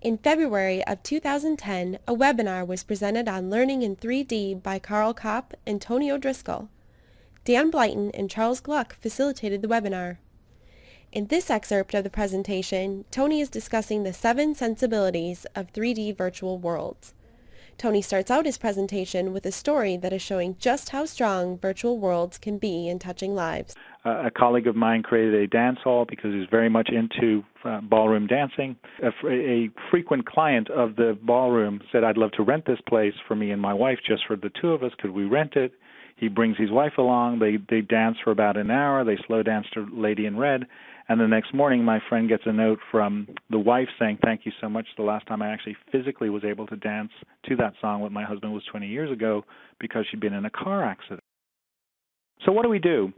In February of 2010, a webinar was presented on Learning in 3D by Karl Kapp and Tony O'Driscoll. Dan Blyton and Charles Gluck facilitated the webinar. In this excerpt of the presentation, Tony is discussing the 7 sensibilities of 3D virtual worlds. Tony starts out his presentation with a story that is showing just how strong virtual worlds can be in touching lives. A colleague of mine created a dance hall because he's very much into ballroom dancing. A frequent client of the ballroom said, "I'd love to rent this place for me and my wife, just for the two of us. Could we rent it?" He brings his wife along. They dance for about an hour. They slow dance to Lady in Red. And the next morning, my friend gets a note from the wife saying, "Thank you so much. The last time I actually physically was able to dance to that song with my husband was 20 years ago because she'd been in a car accident." So what do?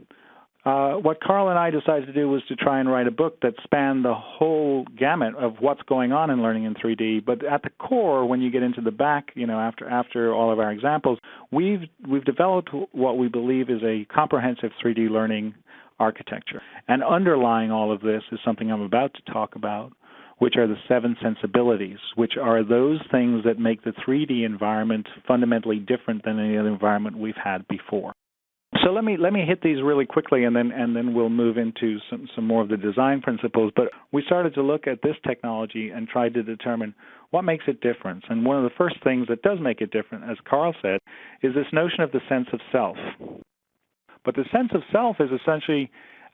What Karl and I decided to do was to try and write a book that spanned the whole gamut of what's going on in learning in 3D. But at the core, when you get into the back, after all of our examples, we've developed what we believe is a comprehensive 3D learning architecture. And underlying all of this is something I'm about to talk about, which are the 7 sensibilities, which are those things that make the 3D environment fundamentally different than any other environment we've had before. So let me hit these really quickly, and then we'll move into some more of the design principles. But we started to look at this technology and tried to determine what makes it different. And one of the first things that does make it different, as Karl said, is this notion of the sense of self. But the sense of self is essentially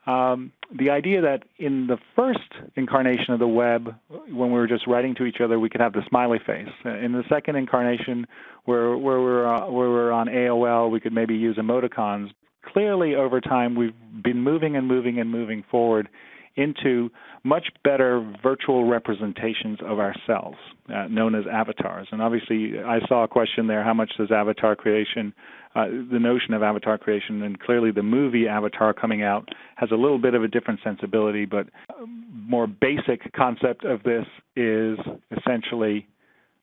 the idea that in the first incarnation of the web, when we were just writing to each other, we could have the smiley face. In the second incarnation, where we're on AOL, we could maybe use emoticons. Clearly, over time, we've been moving forward into much better virtual representations of ourselves, known as avatars. And obviously, I saw a question there, how much does avatar creation, the notion of avatar creation, and clearly the movie Avatar coming out has a little bit of a different sensibility, but more basic concept of this is essentially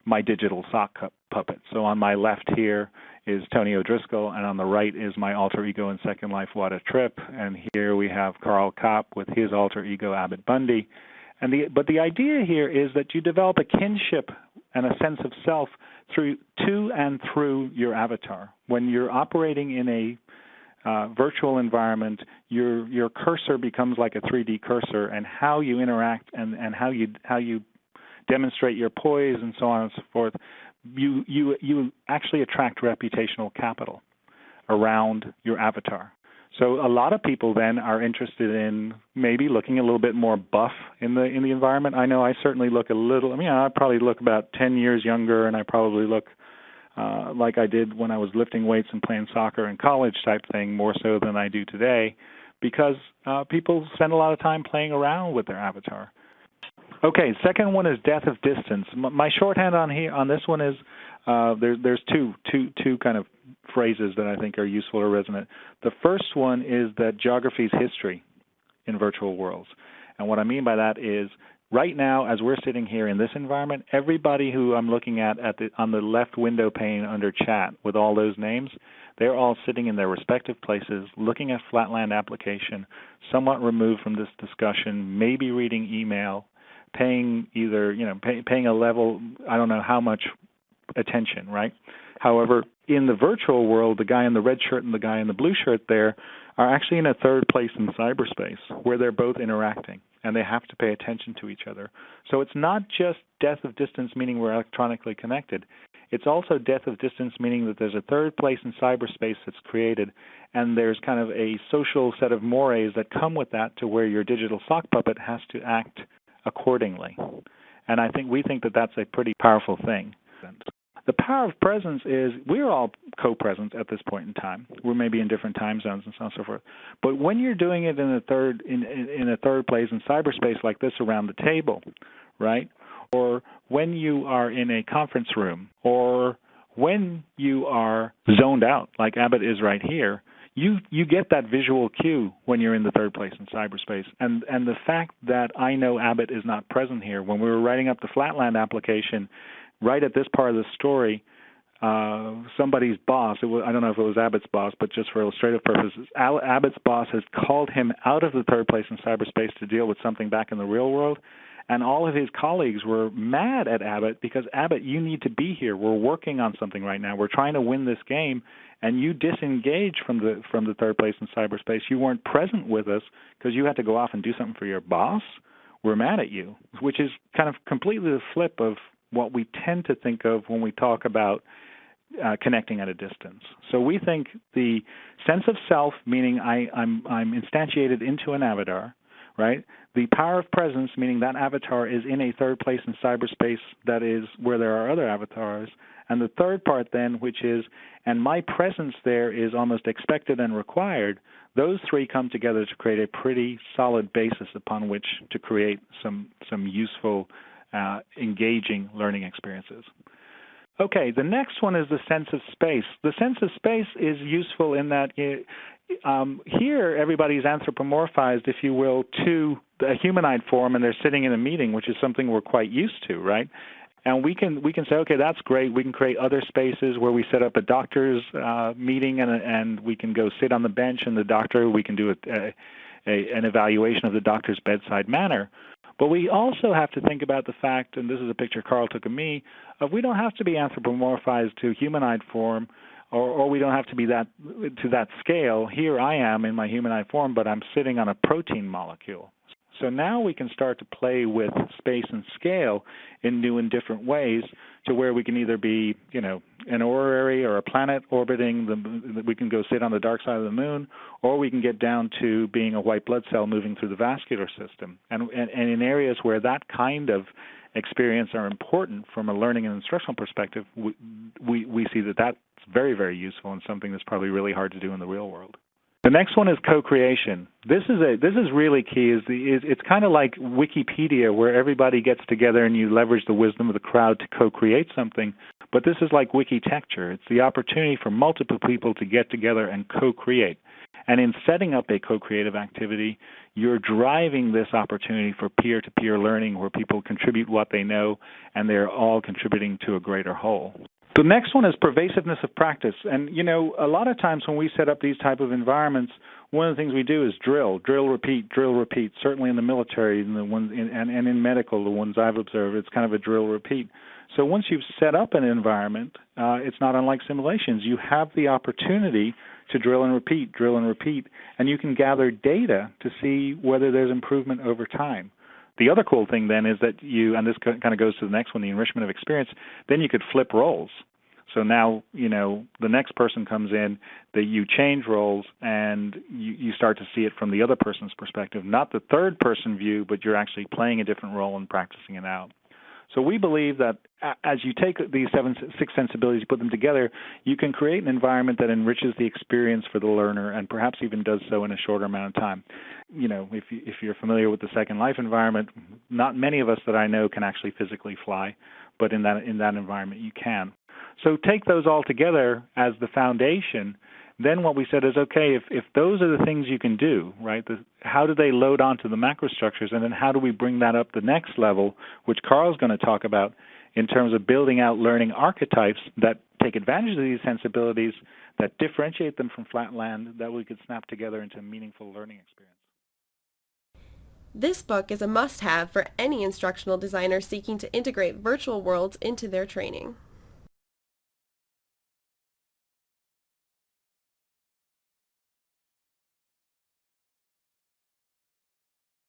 my digital sock puppet. So on my left here is Tony O'Driscoll, and on the right is my alter ego in Second Life, What a Trip. And here we have Karl Kapp with his alter ego, Abbott Bundy. But the idea here is that you develop a kinship and a sense of self to and through your avatar. When you're operating in a virtual environment, your cursor becomes like a 3D cursor, and how you interact and how you demonstrate your poise and so on and so forth, you actually attract reputational capital around your avatar. So a lot of people then are interested in maybe looking a little bit more buff in the environment. I know I certainly look a little. I probably look about 10 years younger, and I probably look like I did when I was lifting weights and playing soccer in college type thing, more so than I do today, because people spend a lot of time playing around with their avatar. Okay, second one is death of distance. My shorthand on this one is there's two kind of phrases that I think are useful or resonant. The first one is that geography is history in virtual worlds. And what I mean by that is right now, as we're sitting here in this environment, everybody who I'm looking at on the left window pane under chat with all those names, they're all sitting in their respective places, looking at Flatland application, somewhat removed from this discussion, maybe reading email, paying a level, I don't know how much attention, right? However, in the virtual world, the guy in the red shirt and the guy in the blue shirt there are actually in a third place in cyberspace where they're both interacting, and they have to pay attention to each other. So it's not just death of distance, meaning we're electronically connected. It's also death of distance, meaning that there's a third place in cyberspace that's created, and there's kind of a social set of mores that come with that to where your digital sock puppet has to act accordingly. And we think that that's a pretty powerful thing. The power of presence is we're all co-present at this point in time. We're maybe in different time zones and so on and so forth. But when you're doing it in a third place in cyberspace like this around the table, right? Or when you are in a conference room, or when you are zoned out like Abbott is right here, you get that visual cue when you're in the third place in cyberspace. And the fact that I know Abbott is not present here, when we were writing up the Flatland application, right at this part of the story, somebody's boss, I don't know if it was Abbott's boss, but just for illustrative purposes, Abbott's boss has called him out of the third place in cyberspace to deal with something back in the real world, And all of his colleagues were mad at Abbott because, Abbott, you need to be here. We're working on something right now. We're trying to win this game, and you disengaged from the third place in cyberspace. You weren't present with us because you had to go off and do something for your boss. We're mad at you, which is kind of completely the flip of what we tend to think of when we talk about connecting at a distance. So we think the sense of self, meaning I'm instantiated into an avatar, right? The power of presence, meaning that avatar is in a third place in cyberspace that is where there are other avatars. And the third part then, which is, and my presence there is almost expected and required, those three come together to create a pretty solid basis upon which to create some useful, engaging learning experiences. Okay, the next one is the sense of space. The sense of space is useful in that here everybody's anthropomorphized, if you will, to a humanoid form, and they're sitting in a meeting, which is something we're quite used to, right? And we can say, okay, that's great. We can create other spaces where we set up a doctor's meeting, and we can go sit on the bench, and we can do an evaluation of the doctor's bedside manner. But we also have to think about the fact, and this is a picture Karl took of me, of we don't have to be anthropomorphized to humanoid form, or we don't have to be to that scale. Here I am in my humanoid form, but I'm sitting on a protein molecule. So now we can start to play with space and scale in new and different ways, to where we can either be, an orrery or a planet orbiting. We can go sit on the dark side of the moon, or we can get down to being a white blood cell moving through the vascular system. And in areas where that kind of experience are important from a learning and instructional perspective, we see that that's very, very useful and something that's probably really hard to do in the real world. The next one is co-creation. This is really key. It's kind of like Wikipedia, where everybody gets together and you leverage the wisdom of the crowd to co-create something. But this is like Wikitecture. It's the opportunity for multiple people to get together and co-create. And in setting up a co-creative activity, you're driving this opportunity for peer-to-peer learning, where people contribute what they know, and they're all contributing to a greater whole. The next one is pervasiveness of practice. And, a lot of times when we set up these type of environments, one of the things we do is drill, repeat, certainly in the military and in medical, the ones I've observed, it's kind of a drill, repeat. So once you've set up an environment, it's not unlike simulations. You have the opportunity to drill and repeat, and you can gather data to see whether there's improvement over time. The other cool thing then is that and this kind of goes to the next one, the enrichment of experience, then you could flip roles. So now, the next person comes in, that you change roles, and you start to see it from the other person's perspective, not the third person view, but you're actually playing a different role and practicing it out. So we believe that as you take these six sensibilities, put them together, you can create an environment that enriches the experience for the learner, and perhaps even does so in a shorter amount of time. If you're familiar with the Second Life environment, not many of us that I know can actually physically fly, but in that environment you can. So take those all together as the foundation. Then what we said is, okay, if those are the things you can do, right, how do they load onto the macrostructures, and then how do we bring that up the next level, which Karl's going to talk about, in terms of building out learning archetypes that take advantage of these sensibilities, that differentiate them from flatland, that we could snap together into a meaningful learning experience. This book is a must-have for any instructional designer seeking to integrate virtual worlds into their training.